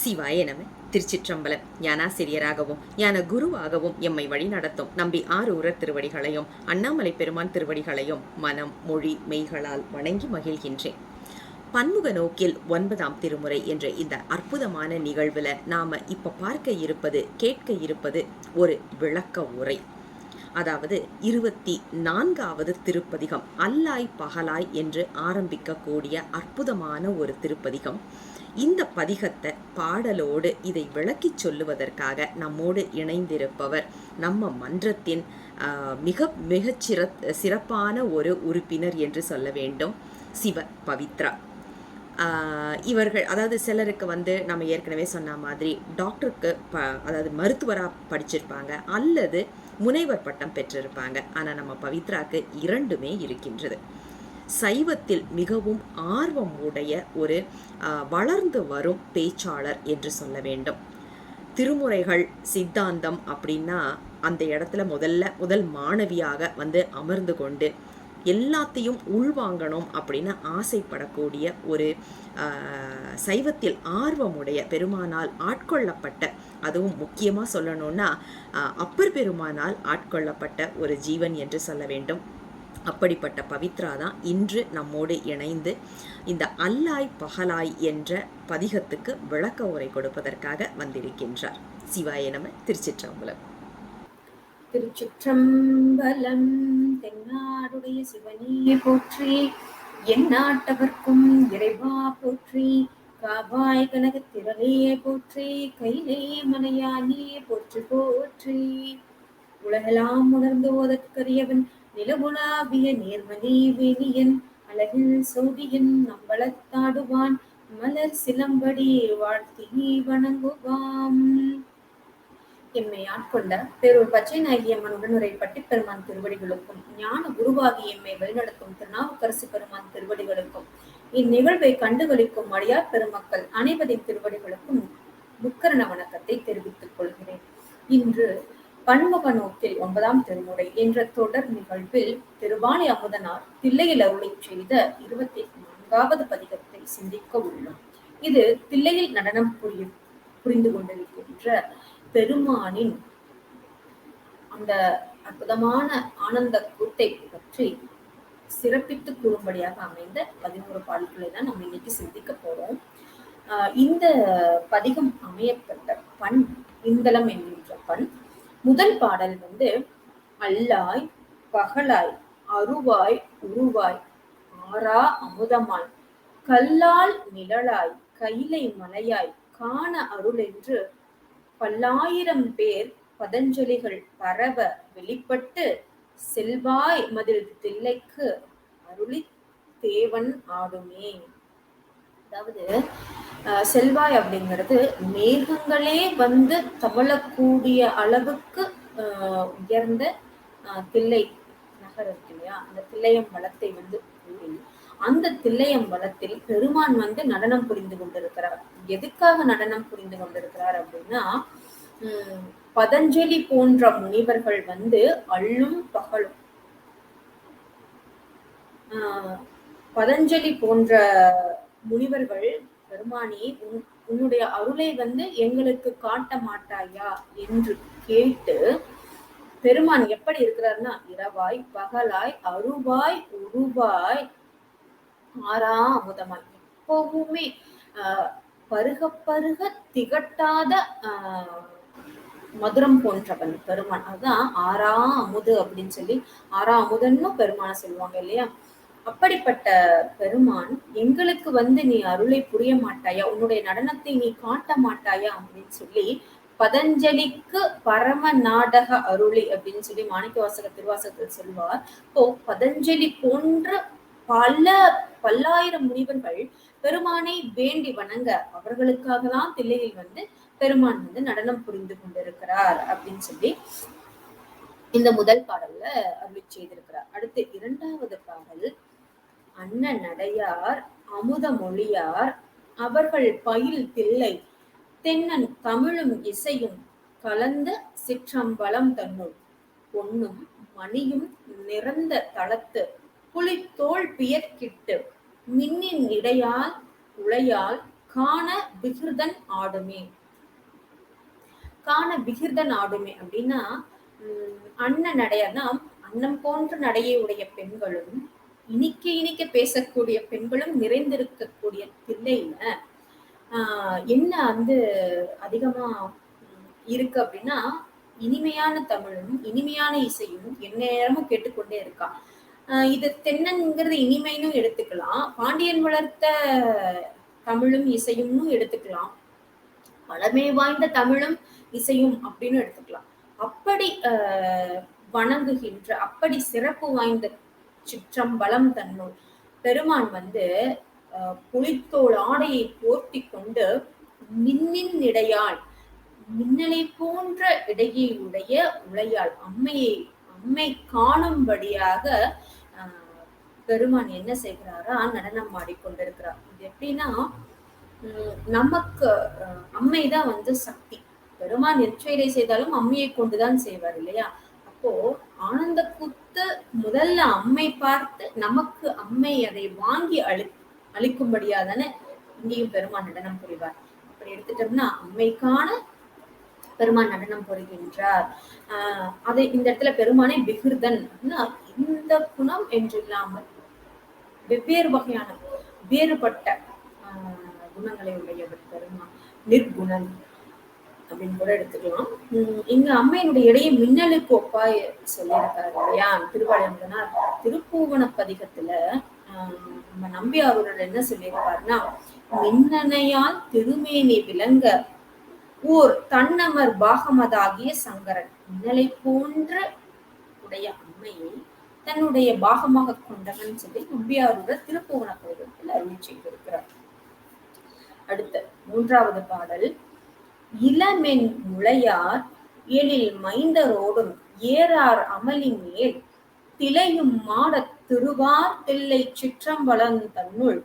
சிவாய நம. திருச்சிற்றம்பலம். ஞானாசிரியராகவும் ஞான குருவாகவும் எம்மை வழி நடத்தும் நம்பி ஆரூரர் திருவடிகளையும் அண்ணாமலை பெருமான் திருவடிகளையும் மனம் மொழி மெய்களால் வணங்கி மகிழ்கின்றேன். பன்முக நோக்கில் 9ஆம் திருமுறை என்ற இந்த அற்புதமான நிகழ்வுல நாம இப்ப பார்க்க இருப்பது, கேட்க இருப்பது ஒரு விளக்க உரை. அதாவது 24வது திருப்பதிகம், அல்லாய் பகலாய் என்று ஆரம்பிக்கக்கூடிய அற்புதமான ஒரு திருப்பதிகம். இந்த பதிகத்தை பாடலோடு இதை விளக்கிச் சொல்லுவதற்காக நம்மோடு இணைந்திருப்பவர் நம்ம மன்றத்தின் மிகச் சிறப்பான ஒரு உறுப்பினர் என்று சொல்ல வேண்டும், சிவ பவித்ரா. இவர்கள், அதாவது சிலருக்கு நம்ம ஏற்கனவே சொன்ன மாதிரி டாக்டருக்கு அதாவது மருத்துவராக படிச்சிருப்பாங்க அல்லது முனைவர் பட்டம் பெற்றிருப்பாங்க. ஆனால் நம்ம பவித்ராக்கு இரண்டுமே இருக்கின்றது. சைவத்தில் மிகவும் ஆர்வம் உடைய ஒரு வளர்ந்து வரும் பேச்சாளர் என்று சொல்ல வேண்டும். திருமுறைகள் சித்தாந்தம் அப்படின்னா அந்த இடத்துல முதல் மாணவியாக அமர்ந்து கொண்டு எல்லாத்தையும் உள்வாங்கணும் அப்படின்னு ஆசைப்படக்கூடிய ஒரு சைவத்தில் ஆர்வமுடைய பெருமானால் ஆட்கொள்ளப்பட்ட, அதுவும் முக்கியமாக சொல்லணும்னா அப்பர் பெருமானால் ஆட்கொள்ளப்பட்ட ஒரு ஜீவன் என்று சொல்ல வேண்டும். அப்படிப்பட்ட பவித்ரா தான் இன்று நம்மோடு இணைந்து இந்த அல்லாய் பகலாய் என்ற பதிகத்துக்கு விளக்க உரை கொடுப்பதற்காக வந்திருக்கின்றார். சிவாய நம. திருச்சிற்றம்பலம். திருச்சிற்றம்பலம். தென்னாடுடைய சிவனியே போற்றி, எந்நாட்டவர்க்கும் இறைவா போற்றி, காவாய் கனகத் திரளையே போற்றி, கைலே மலையானே போற்றி போற்றி. உலகெல்லாம் உணர்ந்து ஓதற்கரியவன், நிலவுலாவிய நேர்மணி வேணியன், அழகில் சோதியன் நம்பளத்தாடுவான், மலர் சிலம்படி வாழ்த்தி வணங்குவாம். எம்மை ஆட்கொண்ட பேரூர் பச்சை நாயகியம்மன் உடனுரை பட்டிப்பெருமான் திருவடிகளுக்கும், ஞான குருவாகி எம்மை வழிநடத்தும் திருநாவுக்கரசு பெருமான் திருவடிகளுக்கும், இந்நிகழ்வை கண்டுகளிக்கும் அடியார் பெருமக்கள் அனைவரின் திருவடிகளுக்கும் முக்கரண வணக்கத்தை தெரிவித்துக் கொள்கிறேன். இன்று பன்முக நோக்கில் 9ஆம் திருமுறை என்ற தொடர் நிகழ்வில் திருவாணி அமுதனார் தில்லையில் அருளை செய்த 24வது பதிகத்தை சிந்திக்க உள்ளோம். இது தில்லையில் நடனம் புரிந்து கொண்டிருக்கின்ற பெருமானின் அந்த அற்புதமான ஆனந்த கூத்தை பற்றி சிறப்பித்து கூறும்படியாக அமைந்த 11 பாடல்களை தான் நம்ம இன்னைக்கு சிந்திக்க போறோம். இந்த பதிகம் அமையப்பட்ட பண் இந்தளம் என்கின்ற பண். முதல் பாடல் அல்லாய் பகலாய் அருவாய் உருவாய் ஆரா அமுதமாய் கல்லால் நிழலாய் கைலை மலையாய் காண அருள் என்று பல்லாயிரம் பேர் பதஞ்சலிகள் பரவ வெளிப்பட்டு செல்வாய் மதில் தில்லைக்கு அருளி தேவன் ஆடுமே. அதாவது செல்வாய் அப்படிங்கிறது மேகங்களே தமிழக்கூடிய அளவுக்கு உயர்ந்த தில்லை நகர் இருக்கு இல்லையா, அந்த தில்லையம் வளத்தை அந்த தில்லையம் வளத்தில் பெருமான் நடனம் புரிந்து கொண்டிருக்கிறார். எதுக்காக நடனம் புரிந்து கொண்டிருக்கிறார் அப்படின்னா, பதஞ்சலி போன்ற முனிவர்கள் அள்ளும் பகலும் பதஞ்சலி போன்ற முனிவர்கள், பெருமானி உன்னுடைய அருளை எங்களுக்கு காட்ட மாட்டாயா என்று கேட்டு, பெருமான் எப்படி இருக்கிறார்னா, இரவாய் பகலாய் அருவாய் உருவாய் ஆரா அமுதமாய், எப்பவுமே பருக பருக திகட்டாத மதுரம் போன்றவன் பெருமான். அதுதான் ஆரா அமுது அப்படின்னு சொல்லி ஆரா அமுதன்னு பெருமான சொல்லுவாங்க இல்லையா. அப்படிப்பட்ட பெருமான் எங்களுக்கு நீ அருளை புரிய மாட்டாயா, உன்னுடைய நடனத்தை நீ காட்ட மாட்டாயா அப்படின்னு சொல்லி பதஞ்சலிக்கு பரம நாடக அருளி அப்படின்னு சொல்லி மாணிக்கவாசக திருவாசகத்தில் சொல்வார். இப்போ பதஞ்சலி போன்ற பல்லாயிரம் முனிவர்கள் பெருமானை வேண்டி வணங்க, அவர்களுக்காக தான் தில்லையில் பெருமான் நடனம் புரிந்து கொண்டிருக்கிறார் அப்படின்னு சொல்லி இந்த முதல் பாடல்ல அருளி செய்திருக்கிறார். அடுத்து 2வது பாடல், அண்ணன் நடையார் அமுத மொழியார் அவர்கள் பயில் தில்லை தென்னன் தமிழும் இசையும் கலந்த சிற்றம்பலம் தன்னுள் பொன்னும் மணியும் நிறந்த தளத்து புலித்தோல் பியற்கிட்டு மின்னின் இடையால் உளையால் காண விகிர்தன் ஆடுமே. காண விகிர்தன் ஆடுமே அப்படின்னா அன்ன நடையன்னா அன்னம் போன்ற நடையை உடைய பெண்களும் இனிக்க இனிக்க பேசக்கூடிய பெண்களும் நிறைந்திருக்கக்கூடிய தில்லையில என்ன வந்து அதிகமா இருக்கு அப்படின்னா இனிமையான தமிழும் இனிமையான இசையும் எந்நேரமும் கேட்டுக்கொண்டே இருக்கா. இது தென்னன்ங்கிறது இனிமைன்னு எடுத்துக்கலாம், பாண்டியன் வளர்த்த தமிழும் இசையும்னு எடுத்துக்கலாம், பழமை வாய்ந்த தமிழும் இசையும் அப்படின்னு எடுத்துக்கலாம். அப்படி வணங்குகின்ற அப்படி சிறப்பு வாய்ந்த சிற்றம்பலம் தன்னுள் பெருமான் வந்து புலித்தோல் ஆடையை போர்த்தி கொண்டு மின்னின் இடையால் மின்னலை போன்ற இடையுடைய உளையால் அம்மை காணும்படியாக பெருமான் என்ன செய்கிறாரா நடனம் ஆடிக்கொண்டிருக்கிறார். இது எப்படின்னா நமக்கு அம்மைதான் வந்து சக்தி. பெருமான் எச்செயலை செய்தாலும் அம்மையை கொண்டுதான் செய்வார் இல்லையா. அப்போ ஆனந்த கூத்து முதல்ல அம்மை பார்த்து நமக்கு அம்மை அதை வாங்கி அளிக்கும்படியா தானே இங்கேயும் பெருமான் நடனம் புரிவார். அப்படி எடுத்துட்டோம்னா அம்மைக்கான பெருமான் நடனம் புரிகின்றார். அதை இந்த இடத்துல பெருமானை விகிர்தன் இந்த குணம் என்று இல்லாமல் வெவ்வேறு வகையான வேறுபட்ட குணங்களை உடையவர் பெருமான். நிர்குணன் அப்படின்னு கூட எடுத்துக்கலாம். இங்க அம்மையினுடைய இடையே மின்னலுக்கு ஒப்பாய் சொல்லியிருக்காரு இல்லையா திருவாளர். திருப்பூவன பதிகத்துல நம்ம நம்பியாரூரர் என்ன சொல்லியிருக்காருன்னா, மின்னனையால் திருமேனி விளங்க ஓர் தன்னமர் பாகமதாகிய சங்கரன் மின்னலை போன்ற உடைய அம்மையை தன்னுடைய பாகமாக கொண்டவன் சொல்லி நம்பியாரூரர் திருப்பூவன பதிகத்தில் அருள் செய்திருக்கிறார். அடுத்த 3வது பாடல். இளமென் முளையார் எழில் மைந்தரோடும் ஏறார் அமளி மேல் திளையும் மாடத் திருவார் தில்லை சிற்றம்பலம் தன்னுள்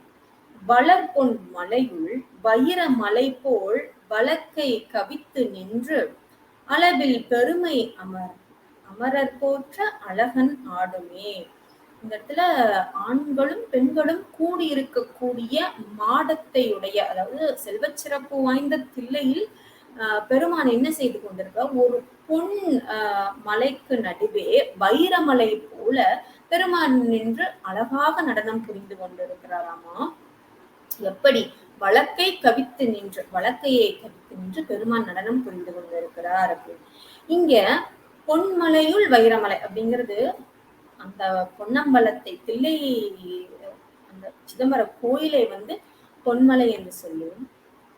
வளர்பொன் மலையுள் வைர மலை போல் வழக்கை கவித்து நின்று அளவில் பெருமை அமரர் போற்ற அழகன் ஆடுமே. இந்த இடத்துல ஆண்களும் பெண்களும் கூடியிருக்கக்கூடிய மாடத்தையுடைய அதாவது செல்வச்சிறப்பு வாய்ந்த தில்லையில் பெருமான் என்ன செய்து கொண்டிருக்க ஒரு பொன் மலைக்கு நடுவே வைரமலை போல பெருமான் நின்று அழகாக நடனம் புரிந்து கொண்டிருக்கிறாராமா. எப்படி வழக்கையை கவித்து நின்று பெருமான் நடனம் புரிந்து கொண்டிருக்கிறார் அப்படின்னு. இங்க பொன்மலையுள் வைரமலை அப்படிங்கிறது அந்த பொன்னம்பலத்தை தில்லை அந்த சிதம்பரம் கோயிலை வந்து பொன்மலை என்று சொல்லுவோம்.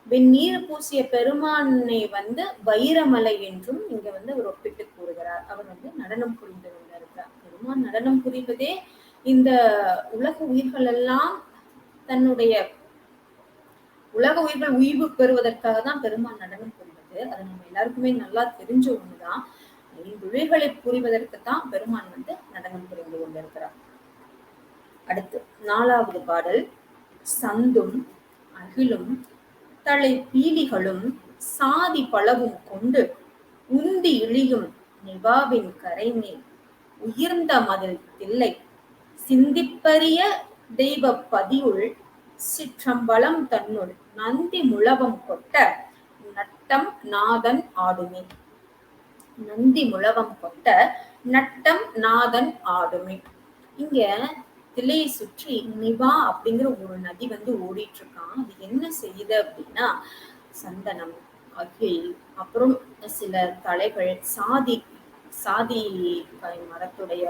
வெந்நீர் பூசிய பெருமானை வந்து வைரமலை என்றும் இங்க வந்து அவர் ஒப்பிட்டு கூறுகிறார். அவர் வந்து நடனம் புரிந்து கொண்டிருக்கிறார். பெருமான் நடனம் புரிவதே இந்த உலக உயிர்கள் எல்லாம் தன்னுடைய உலக உயிர்கள் உய்வு பெறுவதற்காக தான் பெருமான் நடனம் புரிவது. அது நம்ம எல்லாருக்குமே நல்லா தெரிஞ்ச ஒண்ணுதான். உயிர்களை புரிவதற்கு தான் பெருமான் வந்து நடனம் புரிந்து கொண்டிருக்கிறார். அடுத்து 4வது பாடல். சந்தும் அகிலும் தலை பீலிகளும் சாதி பலவும் கொண்டு உந்தி இழியும் நிவாவின் கரைமேல் உயர்ந்த மதில் தில்லை சிந்திப்பரிய தெய்வ பதியுள் சிற்றம்பலம் தன்னுள் நந்தி முழவம் கொட்ட நட்டம் நாதன் ஆடுமே. நந்தி முழவம் கொட்ட நட்டம் நாதன் ஆடுமே. இங்க தில்லையை சுற்றி நிவா அப்படிங்கிற ஒரு நதி வந்து ஓடிட்டு இருக்கான். அது என்ன செய்யுது அப்படின்னா சந்தனம், அகில், அப்புறம் சில தலைகள், சாதி மரத்துடைய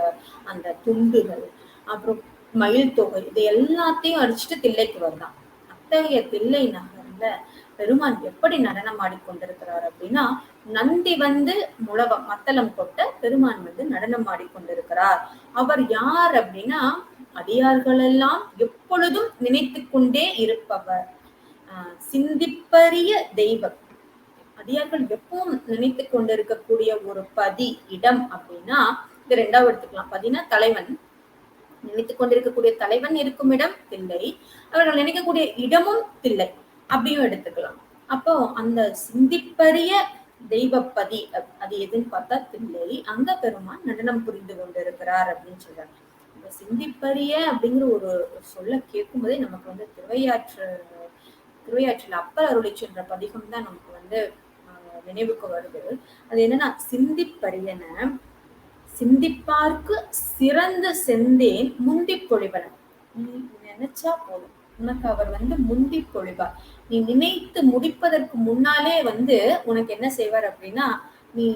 அந்த துண்டுகள், அப்புறம் மயில் தொகை, இது எல்லாத்தையும் அடிச்சுட்டு தில்லைக்கு வருதான். அத்தகைய தில்லை நகர்ல பெருமான் எப்படி நடனம் ஆடிக்கொண்டிருக்கிறார் அப்படின்னா நந்தி வந்து முழவம் மத்தளம் கொட்ட பெருமான் வந்து நடனம் ஆடிக்கொண்டிருக்கிறார். அவர் யார் அப்படின்னா அடியார்கள் எல்லாம் எப்பொழுதும் நினைத்து கொண்டே இருப்பவர், சிந்திப்பரிய தெய்வம். அடியார்கள் எப்பவும் நினைத்து கொண்டிருக்கக்கூடிய ஒரு பதி இடம் அப்படின்னா இது 2வது எடுத்துக்கலாம். பதினா தலைவன், நினைத்துக் கொண்டிருக்கக்கூடிய தலைவன் இருக்கும் இடம் தில்லை, அவர்கள் நினைக்கக்கூடிய இடமும் தில்லை அப்படியும் எடுத்துக்கலாம். அப்போ அந்த சிந்திப்பரிய தெய்வப்பதி அது எதுன்னு பார்த்தா தில்லை. அங்க பெருமான் நடனம் புரிந்து கொண்டிருக்கிறார் அப்படின்னு சொல்றாங்க. இந்த சிந்திப்பரிய அப்படிங்கிற ஒரு சொல்ல கேட்கும் போதே நமக்கு வந்து திருவையாற்று திருவையாற்றில் அப்பர் அருளை சென்ற பதிகம் தான் நமக்கு வந்து நினைவுக்கு வருது. அது என்னன்னா, சிந்திப்பரியன சிந்திப்பார்க்கு சிறந்த செந்தேன் முந்தி பொழிவன. நீ நினைச்சா போதும், உனக்கு அவர் வந்து முந்தி பொழிவார். நீ நினைத்து முடிப்பதற்கு முன்னாலே வந்து உனக்கு என்ன செய்வார் அப்படின்னா, நீ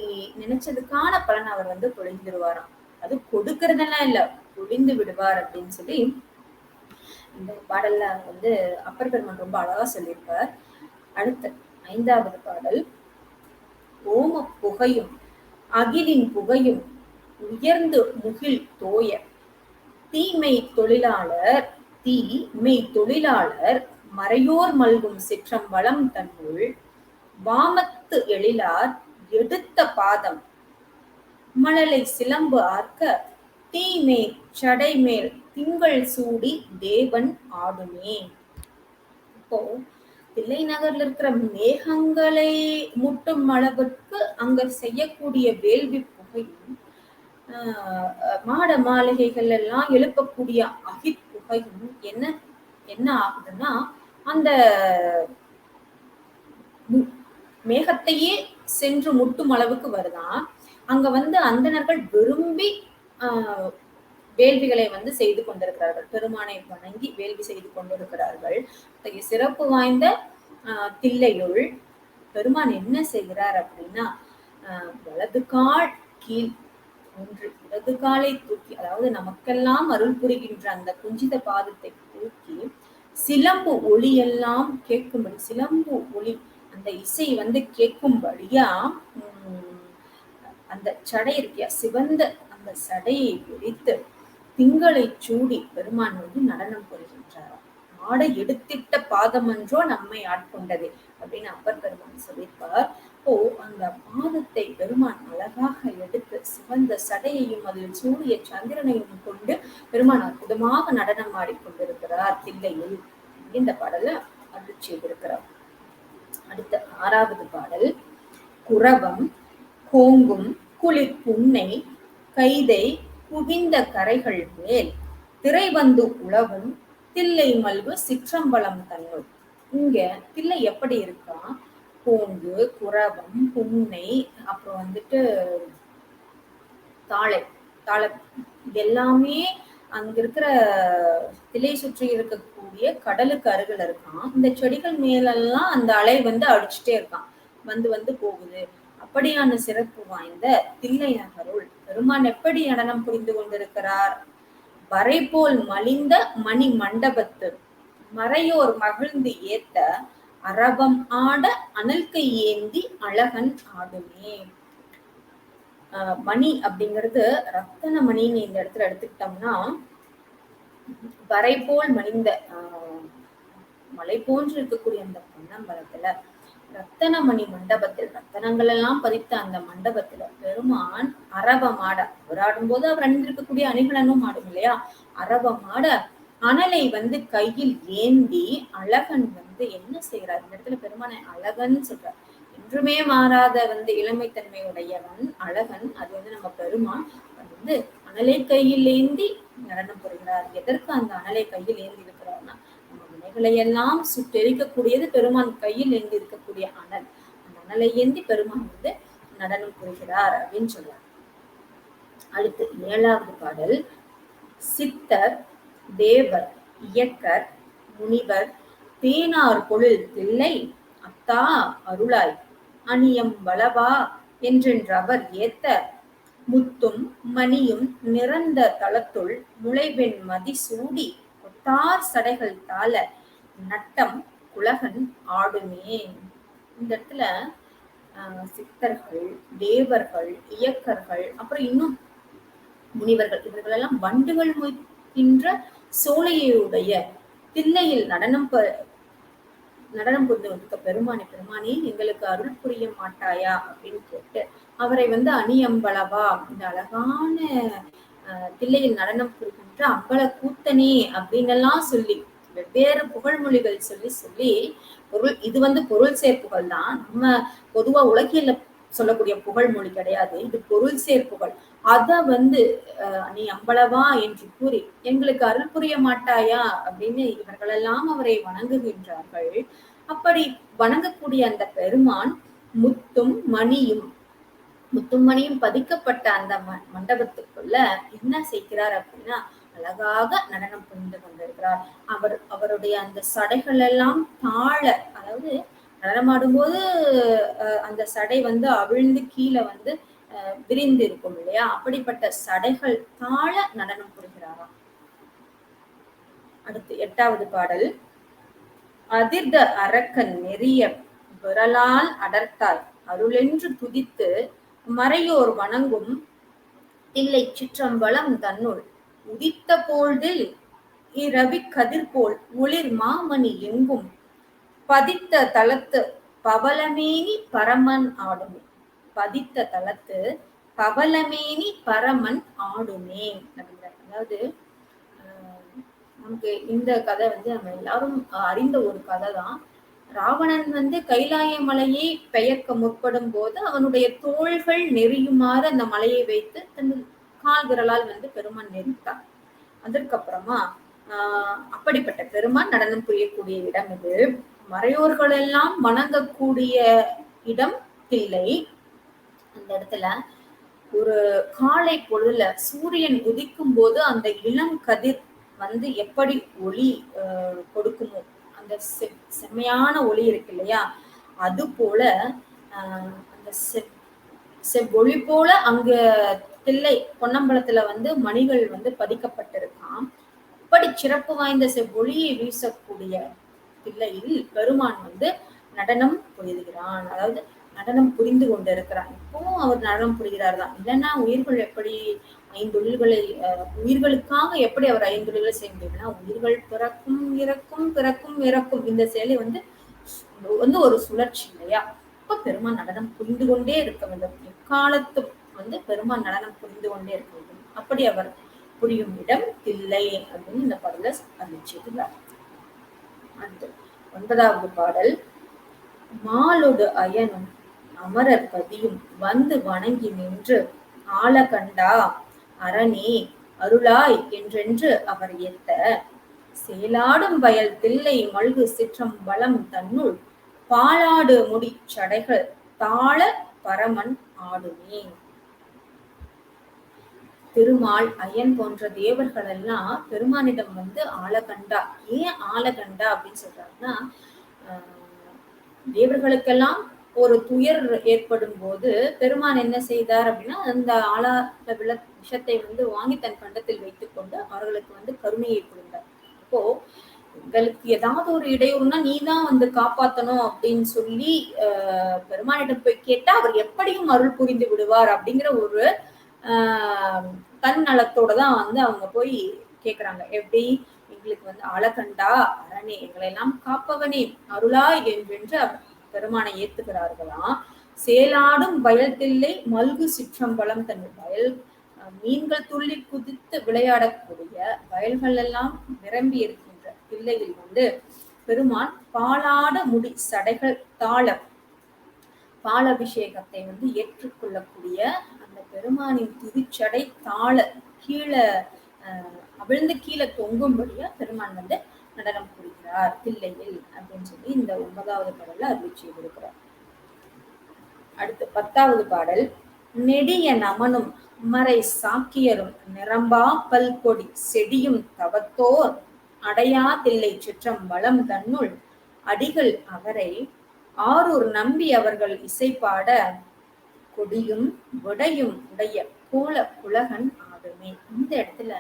நினைச்சதுக்கான பலன் அவர் வந்து பொழிந்துருவாராம். அது கொடுக்கறதெல்லாம் இல்ல, பொழிந்து விடுவார் அப்படின்னு சொல்லி இந்த பாடல்ல வந்து அப்பர் பெருமான் ரொம்ப அழகா சொல்லியிருப்பார். அடுத்த 5வது பாடல். ஓம புகையும் அகிலின் புகையும் உயர்ந்து முகில் தோய தீமை தொழிலாளர் மறையோர் மல்கும் சிற்றம்பலம் தன்னுள் வாமத்து எழிலார் எடுத்த பாதம் மழலை சிலம்பு ஆர்க்க தீமே சடைமேல் திங்கள் சூடி தேவன் ஆடுமே. இப்போ தில்லை நகர்ல இருக்கிற மேகங்களை முட்டும் அளவிற்கு அங்க செய்யக்கூடிய வேள்வி புகையும், மாட மாளிகைகள் எல்லாம் எழுப்பக்கூடிய அகிப்புகையும் என்ன என்ன ஆகுதுன்னா, அந்த மேகத்தையே சென்று முட்டும் அளவுக்கு வருதான். அங்க வந்து அந்தணர்கள் விரும்பி வேள்விகளை வந்து செய்து கொண்டிருக்கிறார்கள். பெருமானை வணங்கி வேள்வி செய்து கொண்டிருக்கிறார்கள். அத்தகைய சிறப்பு வாய்ந்த தில்லையுள் பெருமான் என்ன செய்கிறார் அப்படின்னா, வலது கால் கீழ் ஒன்று இடது காலை தூக்கி, அதாவது நமக்கெல்லாம் அருள் புரிகின்ற அந்த குஞ்சித பாதத்தை தூக்கி சிலம்பு ஒளியெல்லாம் கேட்கும்படி, சிலம்பு ஒளி அந்த இசை வந்து கேட்கும்படியா அந்த சடை இருக்கியா சிவந்த அந்த சடையை விரித்து திங்களை சூடி பெருமான் வந்து நடனம் புரிகின்றார். ஆடை எடுத்திட்ட பாதமன்றோ நம்மை ஆட்கொண்டது அப்படின்னு அப்பர் பெருமான் சொல்லியிருப்பார். அப்போ அந்த பாதத்தை பெருமான் அழகாக எடுத்து சிவந்த சடையையும் அதில் சூரிய சந்திரனையும் கொண்டு பெருமான் அற்புதமாக நடனம் ஆடிக்கொண்டிருக்கிறார் தில்லையில். இந்த பாடல அருள் செய்திருக்கிறார். அடுத்த 6வது பாடல். குரவம் கோங்கும் குளிர் புன்னை கைதை குவிந்த கரைகள் மேல் திரை வந்து உழவும் தில்லை மல்கு சிற்றம்பலம் தன்னுள். இங்க தில்லை எப்படி இருக்கா, கோங்கு, குரவம், புன்னை, அப்புறம் வந்துட்டு தாழை இது எல்லாமே அங்க இருக்கிற தில்லை சுற்றி இருக்கக்கூடிய கடலுக்கு அருகில் இருக்கான். இந்த செடிகள் மேலெல்லாம் அந்த அலை வந்து அடிச்சுட்டே இருக்கான், வந்து வந்து போகுது. அப்படியான சிறப்பு வாய்ந்த தில்லை நகருள் பெருமான் எப்படி நடனம் புரிந்து கொண்டிருக்கிறார்? வரை போல் மலிந்த மணி மண்டபத்து மறையோர் மகிழ்ந்து ஏத்த அரவம் ஆட அனல்கை ஏந்தி அழகன் ஆடுமே. மணி அப்படிங்கிறது ரத்தன மணின்னு இந்த இடத்துல எடுத்துக்கிட்டோம்னா, வரை போல் மலிந்த மலை போன்று இருக்கக்கூடிய அந்த பொன்னம்பலத்துல ரத்தனமணி மண்டபத்தில் ரத்தனங்கள் எல்லாம் பதித்த அந்த மண்டபத்துல பெருமான் அரவம் ஆட, அவர் ஆடும்போது அவர் அணிந்திருக்கக்கூடிய அணிகலனும் ஆடும் இல்லையா, அரவம் ஆட அனலை வந்து கையில் ஏந்தி அழகன் வந்து என்ன செய்யறார்? இந்த இடத்துல பெருமானை அழகன் சொல்றார். என்றுமே மாறாத வந்து இளமைத்தன்மை உடையவன் அழகன். அது வந்து நம்ம பெருமான் வந்து அனலை கையில் ஏந்தி நடனம் புரிகிறார். எதற்கு அந்த அனலை கையில் ஏந்தி இருக்கிறார்னா, நம்ம வினைகளை எல்லாம் சுட்டெரிக்கக்கூடியது பெருமான் கையில் ஏந்தி இருக்கக்கூடிய அனல். அந்த அனலை ஏந்தி பெருமான் வந்து நடனம் புரிகிறார் அப்படின்னு சொல்றார். அடுத்து 7வது பாடல். சித்தர் தேவர் இயக்கர் முனிவர் தேனார் பொழில் தில்லை அத்தா அருளாய் அணியம் வளவா என்றென்றவர் ஏத்த முத்தும் மணியும் நிறந்த தளத்துள் முளைவெண் மதி சூடி ஒத்தார் சடைகள் தாள நட்டம் குலகன் ஆடுமே. இந்த இடத்துல சித்தர்கள், தேவர்கள், இயக்கர்கள், அப்புறம் இன்னும் முனிவர்கள், இவர்கள் எல்லாம் வண்டுகள் மொய்க்கின்ற சோலையுடைய தில்லையில் நடனம் புரிந்து வந்திருக்க பெருமானே எங்களுக்கு அருள் புரிய மாட்டாயா அப்படின்னு கேட்டு அவரை வந்து அணியம்பளவா, இந்த அழகான தில்லையில் நடனம் புரிகின்ற அம்பல கூத்தனே அப்படின்னு எல்லாம் சொல்லி வெவ்வேறு புகழ்மொழிகள் சொல்லி பொருள், இது வந்து பொருள் சேர்ப்புகள் தான். நம்ம பொதுவா உலகியல்ல சொல்லக்கூடிய புகழ்மொழி கிடையாது, இது பொருள் சேர்ப்புகள். அத வந்து நீ அம்பளவா என்று கூறி எங்களுக்கு அருள் புரிய மாட்டாயா அப்படின்னு இவர்களெல்லாம் அவரை வணங்குகின்றார்கள். அப்படி வணங்கக்கூடிய அந்த பெருமான் முத்தும் மணியும் முத்தும் மணியும் பதிக்கப்பட்ட அந்த மண்டபத்துக்குள்ள என்ன செய்கிறார் அப்படின்னா அழகாக நடனம் புரிந்து கொண்டிருக்கிறார். அவருடைய அந்த சடைகள் எல்லாம் தாழ, அதாவது நடனமாடும் போது அந்த சடை வந்து அவிழ்ந்து கீழே வந்து விரிந்து இருக்கும் இல்லையா, அப்படிப்பட்ட சடைகள் தாழ நடனம் புரிகிறாராம். அடுத்து 8வது பாடல். அதிர்த அரக்கன் நெறிய விரலால் அடர்த்தாய் அருளென்று துதித்து மறையோர் வணங்கும் தில்லை சிற்றம்பலம் தன்னுள் உதித்த போழ்தில் இரவி கதிர் போல் ஒளிர் மாமணி எங்கும் பதித்த தலத்து பவளமேனி பரமன் ஆடுமே. பதித்த தலத்து பவளமேனி பரமன் ஆடுமே அப்படிங்கிற. அதாவது நமக்கு இந்த கதை வந்து நம்ம எல்லாரும் அறிந்த ஒரு கதை தான். ராவணன் வந்து கைலாய மலையை பெயர்க்க முற்படும் போது அவனுடைய தோள்கள் நெறியுமாறு அந்த மலையை வைத்து தன் கால் விரலால் வந்து பெருமான் நெறித்தார். அதற்கப்புறமா அப்படிப்பட்ட பெருமான் நடனம் புரியக்கூடிய இடம் இது. மறையோர்கள் எல்லாம் வணங்கக்கூடிய இடம் தில்லை. அந்த இடத்துல ஒரு காலை பொழுதுல சூரியன் உதிக்கும் போது அந்த இளம் கதிர் வந்து எப்படி ஒளி கொடுக்குமோ, அந்த செம்மையான ஒளி இருக்கு இல்லையா, அது போல அந்த செவ்வொளி போல அங்க தில்லை பொன்னம்பலத்துல வந்து மணிகள் வந்து பதிக்கப்பட்டிருக்கான். அப்படி சிறப்பு வாய்ந்த செவ்வொளியை வீசக்கூடிய தில்லையில் பெருமான் வந்து நடனம் புரிகிறான். அதாவது நடனம் புரிந்து கொண்டிருக்கிறான். இப்பவும் அவர் நடனம் புரிகிறார் தான். இல்லைன்னா உயிர்கள் எப்படி ஐந்தொழில்களை உயிர்களுக்காக எப்படி அவர் ஐந்தொழில்களை செய்ய முடியும்னா, உயிர்கள் பிறக்கும் இறக்கும் பிறக்கும் இறக்கும் இந்த செயலை வந்து ஒரு சுழற்சி இல்லையா. அப்ப பெருமான் நடனம் புரிந்து கொண்டே இருக்க வேண்டும். எக்காலத்தும் வந்து பெருமான் நடனம் புரிந்து கொண்டே இருக்க வேண்டும். அப்படி அவர் புரியும் இடம் தில்லை அப்படின்னு இந்த பாடல அறிவிச்சிருக்கிறார். அடுத்து 9வது பாடல். மாலொடு அயனும் அமரர் பதியும் வந்து வணங்கி நின்று ஆள கண்டா அரணே அருளாய் என்றென்று அவர் ஏத்த சேலாடும் வயல் தில்லை மல்கு சிற்றம்பலம் தன்னுள் பாலாடு முடி சடைகள் தாழ பரமன் ஆடுமே. திருமால் அயன் போன்ற தேவர்கள் எல்லாம் பெருமானிடம் வந்து ஆலகண்டா. ஏன் ஆலகண்டா அப்படின்னு சொல்றாங்கன்னா, தேவர்களுக்கெல்லாம் ஒரு துயர் ஏற்படும் போது பெருமான் என்ன செய்தார் அப்படின்னா, அந்த விஷத்தை வந்து வாங்கி தன் கண்டத்தில் வைத்துக் கொண்டு அவர்களுக்கு வந்து கருணையை புரிந்தார். அப்போ எங்களுக்கு ஏதாவது ஒரு இடையூறுனா நீதான் வந்து காப்பாத்தணும் அப்படின்னு சொல்லி பெருமானிடம் போய் கேட்டா அவர் எப்படியும் அருள் புரிந்து விடுவார் அப்படிங்கிற ஒரு தன் நலத்தோட தான் வந்து அவங்க போய் கேக்குறாங்க. எப்படி, எங்களுக்கு வந்து ஆலகண்டா அரணே, எங்களை எல்லாம் காப்பவனே, அருளாய் என்று பெருமானை ஏத்துக்கிறார்களாம். சேலாடும் வயல் தில்லை மல்கு சிற்றம்பலம் தன் வயல் மீன்கள் துள்ளி குதித்து விளையாடக்கூடிய வயல்கள் எல்லாம் நிரம்பி இருக்கின்ற தில்லையில் வந்து பெருமான் பாலாட முடி சடைகள் தாழ பாலபிஷேகத்தை வந்து ஏற்றுக்கொள்ளக்கூடிய அந்த பெருமானின் திருச்சடை தாழ கீழே அவிழ்ந்து கீழே தொங்கும்படியா பெருமான் வந்து நடனம் புரிகிறார் தில்லையில் அப்படின்னு சொல்லி இந்த 9வது பாடல்ல அறிவிச்சு கொடுக்கிறார். அடுத்து 10வது பாடல். நெடிய நமனும் மறை சாக்கியரும் நிரம்பா பல்கொடி செடியும் தவத்தோர் அடையா தில்லை சிற்றம்பலம் தன்னுள் அடிகள் அவரை ஆரூர் நம்பி அவர்கள் இசைப்பாட கொடியும் விடையும் உடைய கோல குலகன் ஆடுமே. இந்த இடத்துல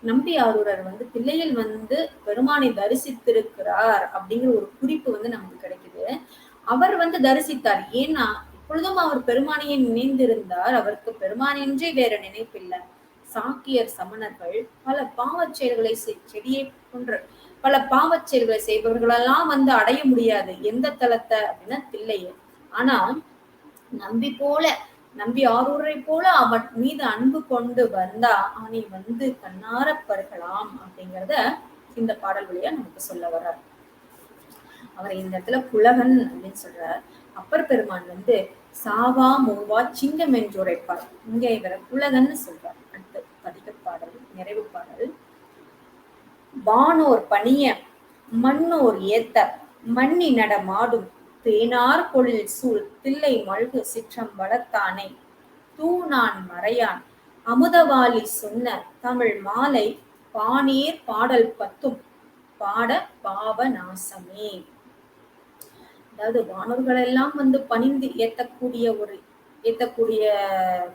நம்பி ஆரூரர் வந்து தில்லையில் வந்து பெருமானை தரிசித்திருக்கிறார் அப்படிங்கிற ஒரு குறிப்பு வந்து நமக்கு கிடைக்குது. அவர் வந்து தரிசித்தார். ஏன்னா இப்பொழுதும் அவர் பெருமானையை நினைந்திருந்தார். அவருக்கு பெருமானின்றே வேற நினைப்பில்லை. சாக்கியர் சமணர்கள் பல பாவச் செயல்களை செடியை போன்ற பல பாவச் செயல்களை செய்பவர்களெல்லாம் வந்து அடைய முடியாது எந்த தலத்தை அப்படின்னா தில்லையை. ஆனா நம்பி ஆரூரை போல அவன் மீது அன்பு கொண்டு வந்தா அவனை வந்து கண்ணார பருகலாம் அப்படிங்கிறத இந்த பாடல் வழியா நமக்கு சொல்ல வர்றார். அவரை இந்த இடத்துல புலகன் அப்படின்னு சொல்றார். அப்பர் பெருமான் வந்து சாவா மூவா சிங்கம் என்று உரைப்பார். இங்க இவரை புலகன்னு சொல்றார். அடுத்து பதிக பாடல், நிறைவு பாடல். வானோர் பணிய மண்ணோர் ஏத்த மண்ணி நடமாடும் தேனார் பொழில் சூழ் தில்லை மல்கு சிற்றம்பலத்தானை தூணான் மறையான் அமுதவாளி சொன்ன தமிழ் மாலை பாணீர் பாடல் பத்தும் பாட பாவ நாசமே. அதாவது வானோர்கள் எல்லாம் வந்து பணிந்து ஏத்தக்கூடிய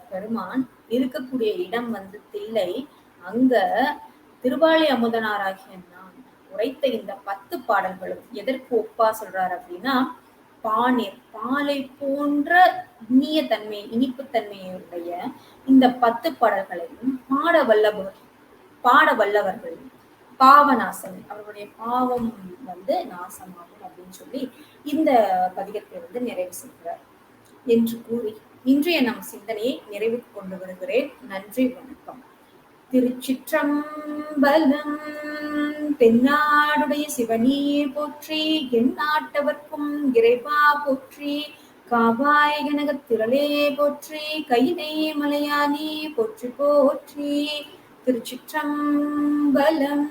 பெருமான் இருக்கக்கூடிய இடம் வந்து தில்லை. அங்க திருவாளி அமுதனாராகிய நான் உரைத்த இந்த 10 பாடல்களும் எதற்கு ஒப்பா சொல்றாரு அப்படின்னா, பானீர் பாலை போன்ற இனிய தன்மை இனிப்பு தன்மையுடைய இந்த 10 பாடல்களையும் பாட வல்லவர்கள் பாவநாசம் அவர்களுடைய பாவம் வந்து நாசமாகும் அப்படின்னு சொல்லி இந்த பதிகத்தை வந்து நிறைவு செய்கிறார் என்று கூறி இன்றைய நம் சிந்தனையை நிறைவுக்கு கொண்டு வருகிறேன். நன்றி, வணக்கம். திருச்சிற்றம்பலம். தென்னாடுடைய சிவனே போற்றி, என் நாட்டவர்க்கும் இறைவா போற்றி, காவாய் கனகத் திரளே போற்றி, கையிலே மலையானே போற்றி போற்றி. திருச்சிற்றம்பலம்.